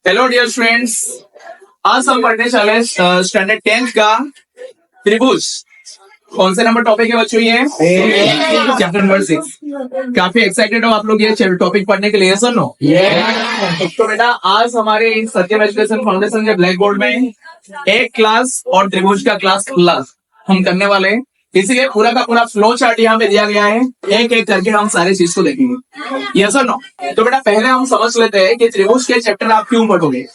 Hello dear friends, आज हम पढ़ने चले स्टैंडर्ड 10th का त्रिभुज। कौन से नंबर टॉपिक है बच्चों? ये चैप्टर नंबर 6। काफी एक्साइटेड हो आप लोग ये टॉपिक पढ़ने के लिए? सुनो तो बेटा, आज हमारे सत्यम एजुकेशन फाउंडेशन के ब्लैक बोर्ड में एक क्लास और त्रिभुज का क्लास हम करने वाले हैं। इसीलिए पूरा का पूरा फ्लो चार्ट यहाँ पे दिया गया है, एक एक करके हम सारे चीज को देखेंगे। यस और नो? तो बेटा पहले हम समझ लेते हैं कि त्रिभुज के चैप्टर आप क्यों पढ़ोगे।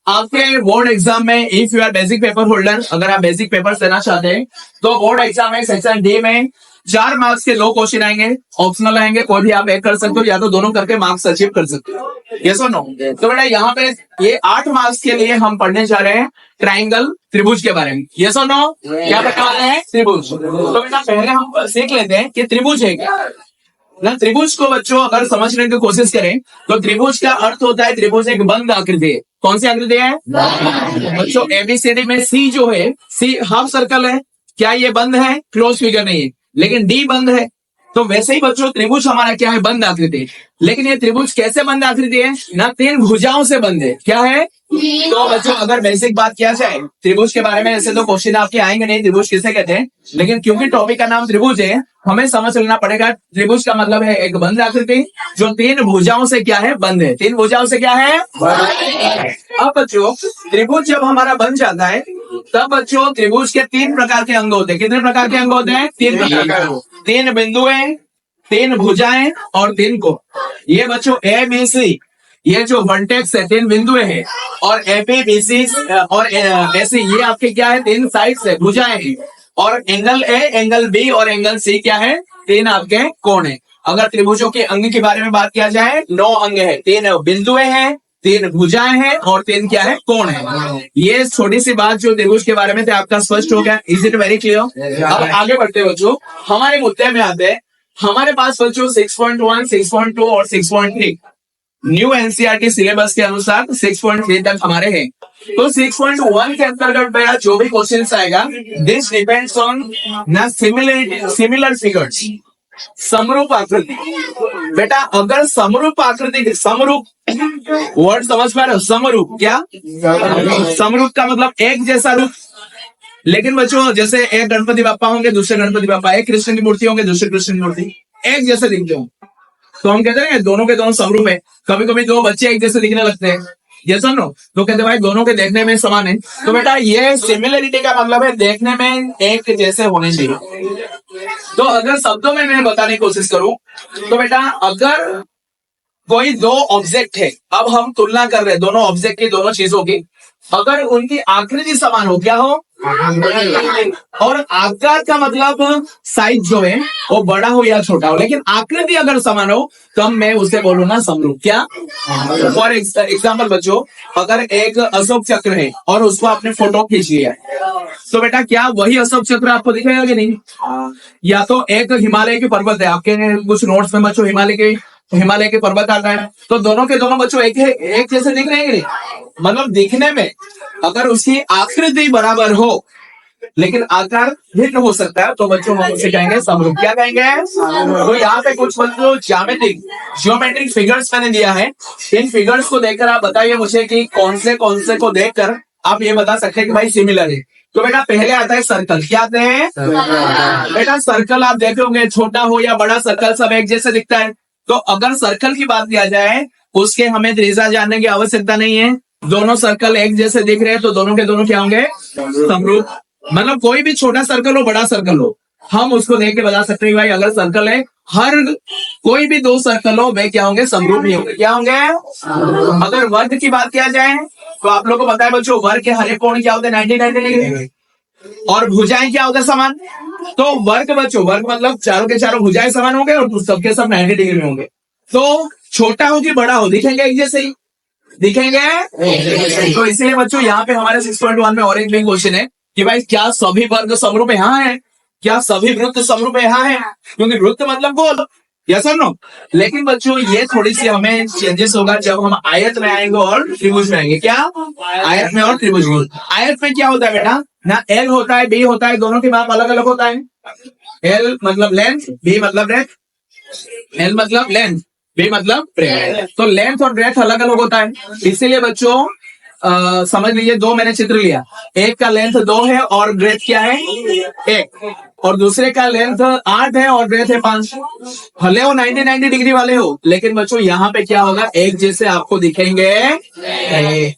आपके बोर्ड एग्जाम में if you are basic paper holder, अगर आप बेसिक पेपर देना चाहते हैं तो बोर्ड एग्जाम में सेक्शन डी में 4 मार्क्स के 2 क्वेश्चन आएंगे, ऑप्शनल आएंगे, कोई भी आप एक कर सकते हो या तो दोनों करके मार्क्स अचीव कर सकते हो। यस और नो? तो बेटा यहाँ पे ये 8 मार्क्स के लिए हम पढ़ने जा रहे हैं ट्राइंगल त्रिभुज के बारे में। यस और नो? क्या पढ़ने वाले हैं? त्रिभुज। तो बेटा पहले हम सीख लेते हैं कि त्रिभुज है क्या ना। त्रिभुज को बच्चों अगर समझने की कोशिश करें तो त्रिभुज का अर्थ होता है, त्रिभुज एक बंद आकृति है। कौन सी आकृति है बच्चों? एबीसीडी में सी जो है, सी हाफ सर्कल है, क्या ये बंद है? क्लोज फिगर नहीं है। लेकिन डी बंद है, तो वैसे ही बच्चों त्रिभुज हमारा क्या है? बंद आकृति। लेकिन ये त्रिभुज कैसे बंद आकृति है ना? 3 भुजाओं से बंद है। क्या है? तो बच्चों अगर बेसिक बात किया जाए त्रिभुज के बारे में, ऐसे तो क्वेश्चन आपके आएंगे नहीं त्रिभुज किसे कहते हैं, लेकिन क्योंकि टॉपिक का नाम त्रिभुज है हमें समझ लेना पड़ेगा। त्रिभुज का मतलब है एक बंद आकृति जो 3 भुजाओं से क्या है? बंद है। 3 भुजाओं से क्या है? अब बच्चों त्रिभुज जब हमारा बन जाता है तब बच्चों त्रिभुज के 3 प्रकार के अंग होते हैं। कितने प्रकार के अंग होते हैं? 3 प्रकार के। 3 बिंदुएं, 3 भुजाएं और 3 को। ये बच्चों ए बी सी, ये जो वर्टेक्स है 3 बिंदुएं हैं, और एपी बीसी और ऐसे ये आपके क्या है? 3 साइड्स है, भुजाएं हैं। और एंगल ए, एंगल बी और एंगल सी क्या है? 3 आपके कोण है। अगर त्रिभुजों के अंग के बारे में बात किया जाए 9 अंग है, 3 बिंदुएं हैं, 3 भुजाएं हैं और 3 क्या है? कोण है। ये छोटी सी बात जो त्रिभुज के बारे में थे आपका स्पष्ट हो गया। Is it very clear? अब आगे बढ़ते बच्चों हमारे मुद्दे में आते हैं। हमारे पास बच्चों 6.1, 6.2 और 6.3 न्यू एनसीईआरटी सिलेबस के अनुसार 6.3 तक हमारे हैं। तो 6.1 के अंतर्गत मेरा जो भी क्वेश्चन आएगा दिस डिपेंड्स ऑन ना सिमिलर फिगर्स, समरूप आकृति। बेटा अगर समरूप आकृति, समरूप वर्ड समझ पा रहे हो? समरूप क्या? समरूप का मतलब एक जैसा रूप। लेकिन बच्चों जैसे एक गणपति बापा होंगे, दूसरे गणपति बापा, एक कृष्ण की मूर्ति होंगे, दूसरे कृष्ण की मूर्ति एक जैसे दिखते हो तो हम कहते हैं दोनों के दोनों समरूप है। कभी कभी 2 बच्चे एक जैसे दिखने लगते हैं, ये सुनो, तो कहते भाई दोनों के देखने में समान है। तो बेटा ये सिमिलरिटी का मतलब है देखने में एक जैसे होने चाहिए। तो अगर शब्दों में मैं बताने की कोशिश करूं तो बेटा अगर कोई 2 ऑब्जेक्ट है, अब हम तुलना कर रहे हैं दोनों ऑब्जेक्ट की, दोनों चीजों की, अगर उनकी आकृति समान हो, क्या हो? और आकार का मतलब साइज जो है वो बड़ा हो या छोटा हो, लेकिन आकृति अगर समान हो तो मैं उसे बोलूंगा समरूप। क्या? फॉर एग्जाम्पल बच्चों अगर एक अशोक चक्र है और उसको आपने फोटो खींच लिया तो बेटा क्या वही अशोक चक्र आपको दिखेगा कि नहीं? या तो एक हिमालय के पर्वत है, आपके कुछ नोट्स में बच्चों हिमालय के पर्वत आता है, तो दोनों के दोनों बच्चों एक जैसे दिख रहे हैं कि नहीं? मतलब दिखने में अगर उसकी आकृति बराबर हो लेकिन आकार भिन्न हो सकता है तो बच्चों हम उसे कहेंगे समरूप। क्या कहेंगे? तो यहाँ पे कुछ बच्चों जियोमेट्रिक फिगर्स मैंने दिया है। इन फिगर्स को देखकर आप बताइए मुझे कि कौन से को देखकर आप ये बता सकते हैं कि भाई सिमिलर है। तो बेटा पहले आता है सर्कल। क्या आते हैं? बेटा सर्कल आप देखे होंगे, छोटा हो या बड़ा सर्कल सब एक जैसे दिखता है। तो अगर सर्कल की बात किया जाए उसके हमें त्रिज्या जानने की आवश्यकता नहीं है। दोनों सर्कल एक जैसे दिख रहे हैं तो दोनों के दोनों क्या होंगे? समरूप। मतलब कोई भी छोटा सर्कल हो बड़ा सर्कल हो हम उसको देख के बता सकते हैं भाई अगर सर्कल है, हर कोई भी 2 सर्कल हो वे क्या होंगे? समरूप ही होंगे। क्या होंगे? अगर वर्ग की बात किया जाए तो आप लोगों को पता है बच्चों वर्ग के हर एक कोण क्या होते हैं? 90 डिग्री। और भुजाएं क्या होते हैं? समान। तो वर्ग बच्चों, वर्ग मतलब चारों के चारों भुजाएं समान होंगे और सबके सब 90 डिग्री में होंगे। तो छोटा हो कि बड़ा हो दिखेंगे एक जैसे ही दिखेंगे। तो इसलिए बच्चों यहाँ पे हमारे 6.1 में और एक भी क्वेश्चन है कि भाई क्या सभी वर्ग समरूप यहाँ है? क्या सभी वृत्त समरूप यहाँ है? क्योंकि वृत्त मतलब गोल। यस और नो? लेकिन बच्चों ये थोड़ी सी हमें चेंजेस होगा जब हम आयत में आएंगे और त्रिभुज में आएंगे। क्या? आयत में और त्रिभुज में। आयत में क्या होता है बेटा ना? एल होता है, बी होता है, दोनों के माप अलग अलग होता है। एल मतलब लेंथ, बी मतलब ब्रेथ। एल मतलब लेंथ बी मतलब ब्रेथ। तो लेंथ और ब्रेथ अलग अलग होता है, इसीलिए बच्चों समझ लीजिए, दो मैंने चित्र लिया, एक का लेंथ 2 है और ब्रेथ क्या है 1, और दूसरे का लेंथ 8 है और ब्रेथ है 5। भले वो 90 डिग्री वाले हो, लेकिन बच्चों यहाँ पे क्या होगा, एक जैसे आपको दिखेंगे।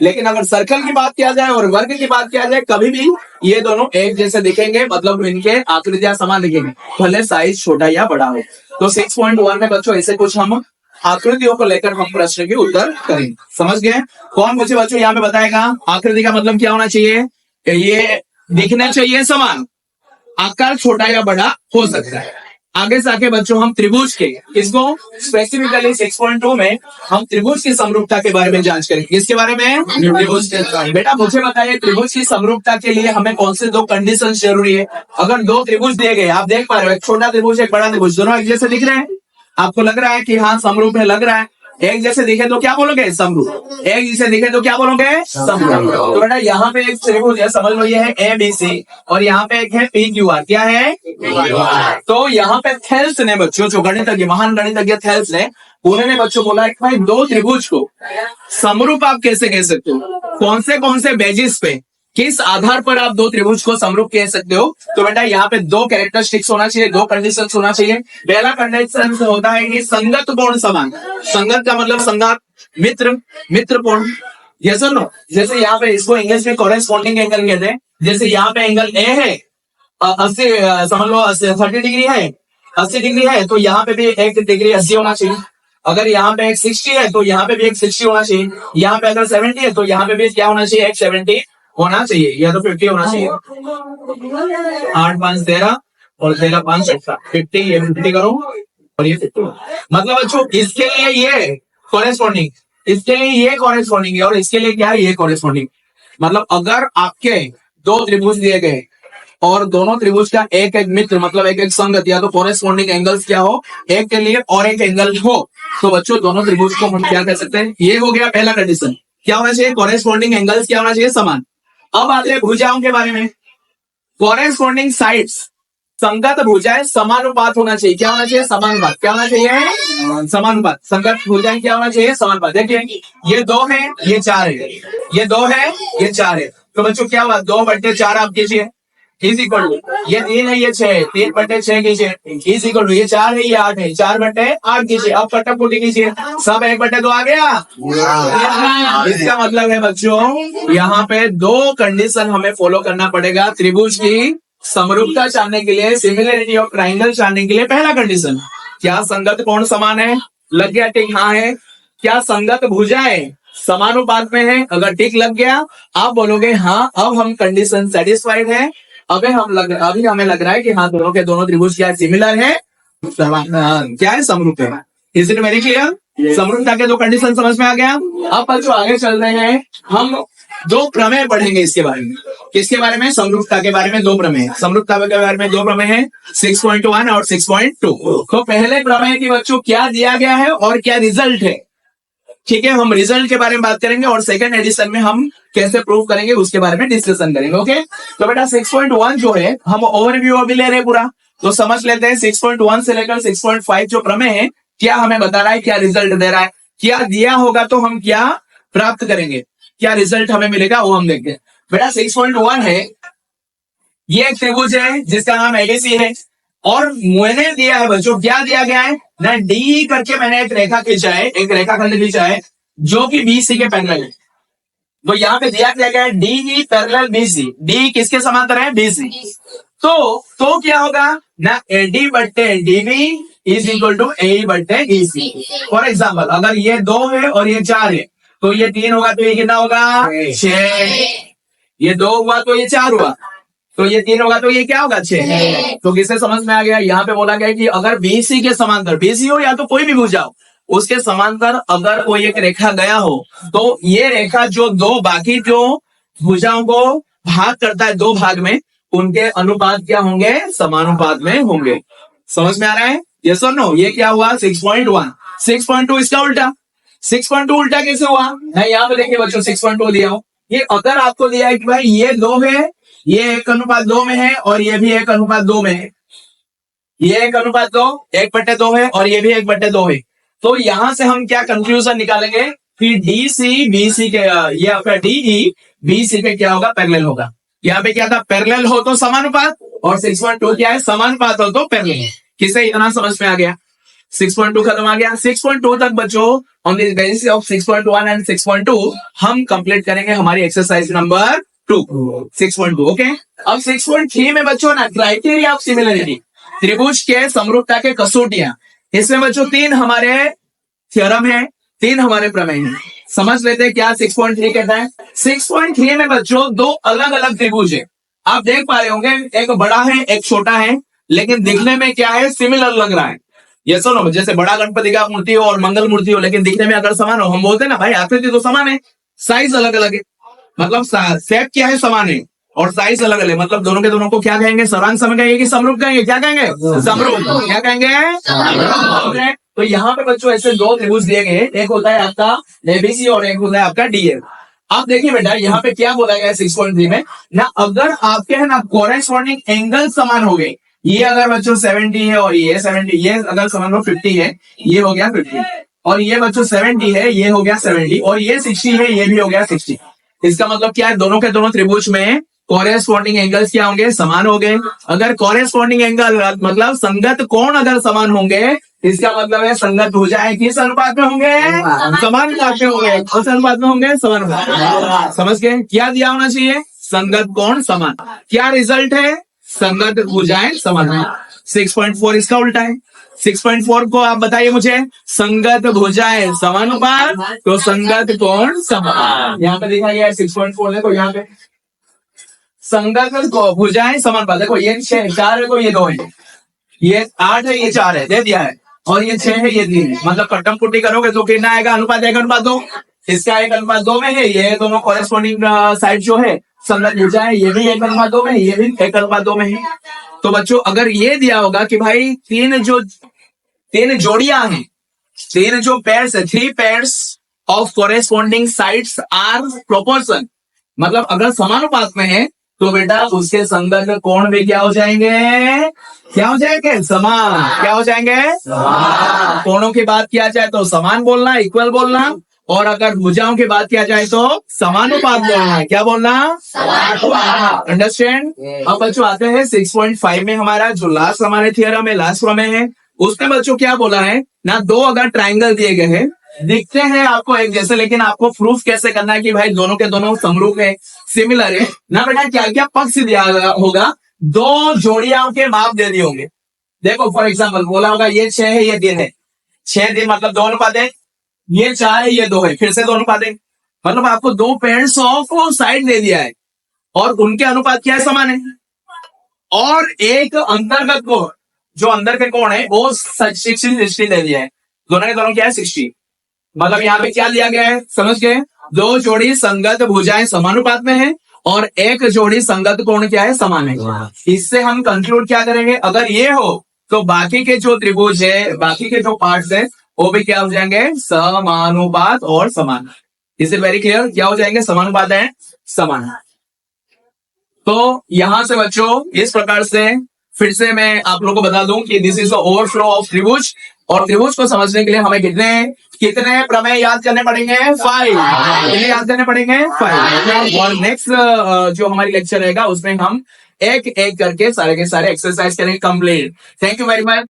लेकिन अगर सर्कल की बात किया जाए और वर्ग की बात किया जाए, कभी भी ये दोनों एक जैसे दिखेंगे, मतलब इनके आकृतियां समान दिखेंगे, भले साइज छोटा या बड़ा हो। तो 6.1 में बच्चों ऐसे कुछ हम आकृतियों को लेकर हम प्रश्न के उत्तर करेंगे। समझ गए? कौन मुझे बच्चों यहाँ पे बताएगा आकृति का मतलब क्या होना चाहिए? ये दिखना चाहिए समान, आकार छोटा या बड़ा हो सकता है। आगे से आके बच्चों हम त्रिभुज के, इसको स्पेसिफिकली 6.2 में हम त्रिभुज की समरूपता के बारे में जांच करेंगे। किसके बारे में? त्रिभुज के। बेटा मुझे बताइए, त्रिभुज की समरूपता के लिए हमें कौन से 2 कंडीशन जरूरी है? अगर 2 त्रिभुज दिए गए, आप देख पा रहे हो, एक छोटा त्रिभुज एक बड़ा त्रिभुज, दोनों एक जैसे दिख रहे हैं, आपको लग रहा है कि हाँ समरूप है, लग रहा है, एक जैसे दिखे तो क्या बोलोगे? समरूप। एक जैसे दिखे तो क्या बोलोगे? समरूप। तो बेटा यहाँ पे एक त्रिभुज है, समझ लो ये है ABC, और यहाँ पे एक है PQR। क्या है? तो यहाँ पे थेल्स ने बच्चों, जो गणितज्ञ, महान गणितज्ञ थेल्स ने, उन्होंने बच्चों बोला कि भाई 2 त्रिभुज को समरूप आप कैसे कह सकते हो? कौन से बेसिस पे, किस आधार पर आप 2 त्रिभुज को समरूप कह सकते हो? तो बेटा यहाँ पे 2 कैरेक्टरिस्टिक्स होना चाहिए, 2 कंडीशन होना चाहिए। पहला कंडीशन होता है कि संगत कोण समान। संगत का मतलब संगात, मित्र कोण। यस और नो? जैसे यहाँ पे इसको इंग्लिश में कॉरेस्पॉन्डिंग एंगल कहते हैं। जैसे यहाँ पे एंगल ए है 80, समझ लो 30 डिग्री है, 80 डिग्री है, तो यहाँ पे भी 1 डिग्री 80 होना चाहिए। अगर यहाँ पे एक 60 है तो यहाँ पे भी एक 60 होना चाहिए। यहाँ पे अगर 70 है तो यहाँ पे भी क्या होना चाहिए? एक 70 होना चाहिए, या तो 50 होना चाहिए। 8 5 13 और 13 5 50, ये 50 करो और ये 50। मतलब बच्चों इसके लिए ये कॉरेस्पॉन्डिंग, इसके लिए ये कॉरेस्पॉन्डिंग है, और इसके लिए क्या है? ये कॉरेस्पॉन्डिंग। मतलब अगर आपके 2 त्रिभुज दिए गए और दोनों त्रिभुज का एक एक मित्र, मतलब एक एक संगत, या तो कॉरेस्पॉन्डिंग एंगल्स क्या हो, एक के लिए और एक एंगल हो, तो बच्चों दोनों त्रिभुज को हम क्या कह सकते हैं? ये हो गया पहला कंडीशन। क्या होना चाहिए? कॉरेस्पॉन्डिंग एंगल्स क्या होना चाहिए? समान। अब आते हैं भुजाओं के बारे में। कॉरेस्पॉन्डिंग साइड्स, संगत भुजाएं समानुपात होना चाहिए। क्या होना चाहिए? समानुपात। क्या होना चाहिए? समानुपात। संगत भुजाएं क्या होना चाहिए? समानुपात। देखिए ये 2 है, ये 4 है, ये 2 है, ये 4 है, तो बच्चों क्या हुआ? 2/4 आप कीजिए, इज इक्वल टू ये 3 है, ये 6 है, 3/6 कीजिए, इज इक्वल टू ये 4 है, ये 8 है, 4/8 कीजिए। अब कटपुटी कीजिए, सब 1/2 आ गया। इसका मतलब है बच्चों यहाँ पे 2 कंडीशन हमें फॉलो करना पड़ेगा त्रिभुज की समरूपता जानने के लिए, सिमिलरिटी ऑफ ट्राइंगल जानने के लिए। पहला कंडीशन, क्या संगत कोण समान है? लग गया टिक? हाँ है। क्या संगत भुजाएं समानुपात में है? अगर टिक लग गया, आप बोलोगे हाँ अब हम कंडीशन सेटिस्फाइड है, अभी हमें लग रहा है कि हाँ दोनों के दोनों त्रिभुज क्या सिमिलर है, क्या है? समरूप है। Is it very clear? समरूपता के 2 कंडीशन समझ में आ गया। अब बच्चों आगे चल रहे हैं, हम 2 प्रमेय पढ़ेंगे इसके बारे में। किसके बारे में? समरूपता के बारे में 2 प्रमेय। समरूपता के बारे में 2 प्रमेय हैं, 6.1 और 6.2। तो पहले प्रमेय की बच्चों क्या दिया गया है और क्या रिजल्ट है, ठीक है, हम रिजल्ट के बारे में बात करेंगे, और सेकंड एडिशन में हम कैसे प्रूव करेंगे उसके बारे में डिस्कशन करेंगे। ओके, तो बेटा 6.1 जो है, हम ओवरव्यू अभी ले रहे हैं पूरा, तो समझ लेते हैं 6.1 से लेकर 6.5 जो प्रमेय है, क्या हमें बता रहा है, क्या रिजल्ट दे रहा है, क्या दिया होगा तो हम क्या प्राप्त करेंगे, क्या रिजल्ट हमें मिलेगा वो हम देखते हैं। बेटा 6.1 है, ये एक त्रिभुज है जिसका नाम एबीसी है, और मैंने दिया है बच्चों, क्या दिया गया है ना, डी करके मैंने एक रेखा खींचा है, एक रेखाखंड खींचा है जो कि बीसी के पैरेलल है। तो यहाँ पे दिया गया है डी पैरेलल बीसी, डी किसके समांतर है? बीसी। तो क्या होगा ना, AD/DB is equal to AE/EC। For example अगर ये 2 है और ये 4 है, तो ये 3 होगा तो ये कितना होगा? 6। ये 2 हुआ तो ये 4 हुआ, तो ये 3 होगा तो ये क्या होगा? 6। तो किससे समझ में आ गया? यहाँ पे बोला गया कि अगर बीसी के समांतर, बीसी हो या तो कोई भी भुजा हो, उसके समांतर अगर कोई एक रेखा गया हो, तो ये रेखा जो 2 बाकी जो भुजाओं को भाग करता है 2 भाग में, उनके अनुपात क्या होंगे? समानुपात में होंगे। समझ में आ रहा है? यस और नो? ये क्या हुआ? 6.1। 6.2 इसका उल्टा। 6.2 उल्टा कैसे हुआ? मैं यहाँ पे देखिए बच्चों 6.2 दिया हूं। ये अगर आपको दिया है कि भाई ये 2 है, ये 1:2 में है, और ये भी 1:2 में है, ये 1:2, 1/2 है, और ये भी 1/2 है, तो यहां से हम क्या कंक्लूजन निकालेंगे कि डीसी बीसी के ये आपका डीई बीसी पे क्या होगा, पैरेलल होगा। यहाँ पे क्या था, पैरेलल हो तो समानुपात, और 6.2 क्या है, समानुपात हो तो पैरेलल। किसे इतना समझ में आ गया? 6.2 खत्म आ गया। 6.2 तक बच्चों on the basis of 6.1 and 6.2 हम कंप्लीट करेंगे हमारी एक्सरसाइज नंबर 2 6.2। ओके, अब 6.3 में बच्चों ना क्राइटेरिया ऑफ सिमिलरिटी, त्रिभुज के समरूपता के कसौटियां। इसमें बच्चों 3 हमारे थ्योरम है, 3 हमारे प्रमेय हैं। समझ लेते हैं क्या 6.3 कहता है। 6.3 में बच्चों 2 अलग अलग त्रिभुज है। आप देख पा रहे होंगे, एक बड़ा है एक छोटा है, लेकिन दिखने में क्या है, सिमिलर लग रहा है। ये सुनो, जैसे बड़ा गणपति का मूर्ति हो और मंगल मूर्ति हो, लेकिन दिखने में अगर समान हो, हम बोलते हैं ना भाई आकृति तो समान है, साइज अलग अलग है। मतलब शेप क्या है, समान है, और साइज अलग अलग है। मतलब दोनों के दोनों को क्या कहेंगे, सरांग सम कहेंगे कि समरूप कहेंगे? क्या कहेंगे? समरूप। क्या कहेंगे? तो यहाँ पे बच्चों ऐसे 2 त्रिभुज दिए गए, एक होता है आपका एबीसी और एक होता है आपका डीएफ। आप देखिए बेटा, यहाँ पे क्या बोला गया है 6.3 में ना, अगर आपके है ना कोरेस्पॉन्डिंग एंगल समान हो गए, ये अगर बच्चों 70 है और ये 70, ये अगर समान हो 50 है, ये हो गया 50, और ये बच्चों 70 है, ये हो गया 70, और ये 60 है, ये भी हो गया 60। इसका मतलब क्या है, दोनों के दोनों त्रिभुज में कॉरेस्पॉन्डिंग एंगल्स क्या होंगे, समान होंगे। अगर कॉरेस्पॉन्डिंग एंगल मतलब संगत कोण अगर समान होंगे, इसका मतलब है संगत भुजाएं किस अनुपात में होंगे, समान अनुपात में होंगे। किस अनुपात में होंगे, समान अनुपात। समझ गए? क्या दिया होना चाहिए, संगत कोण समान। क्या रिजल्ट है, संगत भुजाएं समान। 6.4 इसका उल्टा है। 6.4 को आप बताइए मुझे, संगत भुजाएं समानुपात तो संगत कोण समान। यहाँ पे देखा गया है 6.4, देखो यहाँ पे संगत भुजाएं समानुपात। देखो ये 4 है तो ये 2 है, ये 8 है ये 4 है, दे दिया है, और ये 6 है ये 3 है। मतलब कटम पुट्टी करोगे तो कितना आएगा, अनुपात 1:2। इसका 1:2 में है, ये दोनों कॉरेस्पॉन्डिंग साइड जो है संगत भुजाएं, ये भी 1:2 में है, ये भी 1:2 में है। तो बच्चों अगर ये दिया होगा कि भाई 3 जोड़ियां हैं, 3 जो पेयर्स है, 3 pairs of corresponding sides are proportion, मतलब अगर समानुपात में है तो बेटा उसके संगत कोण भी क्या हो जाएंगे, क्या हो जाएंगे, समान। क्या हो जाएंगे, समान। कोणों की बात किया जाए तो समान बोलना, इक्वल बोलना, और अगर भुजाओं की बात किया जाए तो समानुपात बोलना। क्या बोलना, समानुपात। अंडरस्टैंड? अब बच्चों आते हैं 6.5 में, हमारा जो लास्ट हमारे थियरम है, लास्ट प्रमेय है, उसमें बच्चों क्या बोला है ना, 2 अगर ट्राइंगल दिए गए हैं, दिखते हैं आपको एक जैसे, लेकिन आपको प्रूफ कैसे करना है कि भाई दोनों के दोनों समरूप है, सिमिलर है ना। बेटा क्या क्या पक्ष दिया होगा, 2 जोड़ियों के माप दे दिए होंगे। देखो फॉर एग्जाम्पल बोला होगा ये 6 है ये 3 है, 6 दिन मतलब 2 अनुपात है, ये 4 है ये 2 है, फिर से 2 अनुपात है। मतलब आपको 2 पेयर्स ऑफ साइड दे दिया है और उनके अनुपात क्या है, समान है। और एक अंतर्गत कोण, जो अंदर के कोण है वो 60 दे दिया है, दोनों के दोनों क्या है 60। मतलब यहाँ पे क्या दिया गया है, समझ गए? 2 जोड़ी संगत भुजाएं समानुपात में है और एक जोड़ी संगत कोण क्या है, समान है। इससे हम कंक्लूड क्या करेंगे, अगर ये हो तो बाकी के जो त्रिभुज है, बाकी के जो पार्ट्स है वो भी क्या हो जाएंगे, समानुपात और समान। Is it very clear? क्या हो जाएंगे, समानुपात है, समान। तो यहां से बच्चों इस प्रकार से फिर से मैं आप लोगों को बता दूं कि this is the overflow of त्रिभुज। और त्रिभुज को समझने के लिए हमें कितने प्रमेय याद करने पड़ेंगे, 5। कितने याद करने पड़ेंगे, 5। और नेक्स्ट जो हमारी लेक्चर रहेगा उसमें हम एक एक करके सारे के सारे एक्सरसाइज करेंगे complete. Thank you very much.